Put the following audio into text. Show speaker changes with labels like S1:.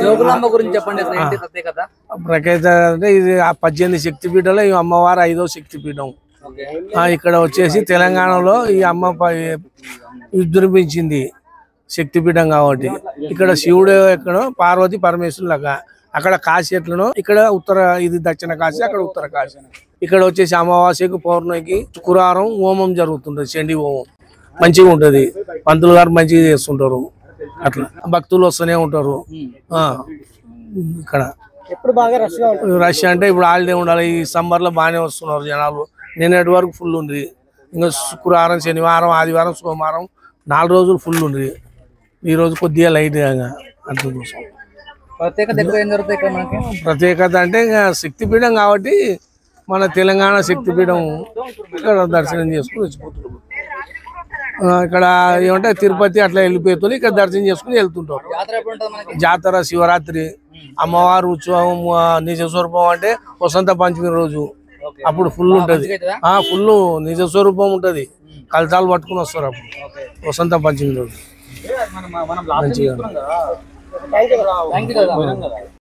S1: జోగులాంబ గురించి చెప్పండి, అసలు ఏంటి ప్రత్యేకత?
S2: ప్రత్యేకత అంటే ఇది ఆ 18 శక్తిపీఠంలో ఈ అమ్మవారు 5వ శక్తిపీఠం. ఇక్కడ వచ్చేసి తెలంగాణలో ఈ అమ్మ విజృంభించింది శక్తిపీఠం కాబట్టి. ఇక్కడ శివుడు ఎక్కడో, పార్వతి పరమేశ్వరులాగా. అక్కడ కాశీ ఎట్లనో ఇక్కడ ఇది దక్షిణ కాశీ, అక్కడ ఉత్తర కాశీ. ఇక్కడ వచ్చేసి అమావాస్యకు పౌర్ణమికి శుక్రవారం హోమం జరుగుతుంటది, చండీ హోమం మంచిగా ఉంటది. పంతులు గారు మంచిగా చేస్తుంటారు. అట్లా భక్తులు వస్తూనే ఉంటారు. ఇక్కడ
S1: ఎప్పుడు బాగా
S2: రష్ అంటే ఇప్పుడు హాలిడే ఉండాలి. ఈ సమ్మర్ లో బాగానే వస్తున్నారు జనాలు. నిన్నటి వరకు ఫుల్ ఉంది. ఇంకా శుక్రవారం, శనివారం, ఆదివారం, సోమవారం 4 రోజులు ఫుల్ ఉంది. ఈ రోజు కొద్దిగా లైట్ అట్లా చూసాం. ప్రత్యేకత అంటే ఇంకా శక్తిపీఠం కాబట్టి మన తెలంగాణ శక్తిపీఠం ఇక్కడ దర్శనం చేసుకుని వచ్చిపోతున్నాం. ఇక్కడ ఏమంటే తిరుపతి అట్లా వెళ్ళిపోతుంది, ఇక్కడ దర్శనం చేసుకుని వెళ్తుంటారు. జాతర శివరాత్రి, అమ్మవారు ఉత్సవం, నిజ స్వరూపం అంటే వసంత పంచమి రోజు. అప్పుడు ఫుల్ ఉంటది, ఫుల్ నిజ స్వరూపం ఉంటది. కలశాలు పట్టుకుని వస్తారు అప్పుడు వసంత పంచమి రోజు మంచిగా.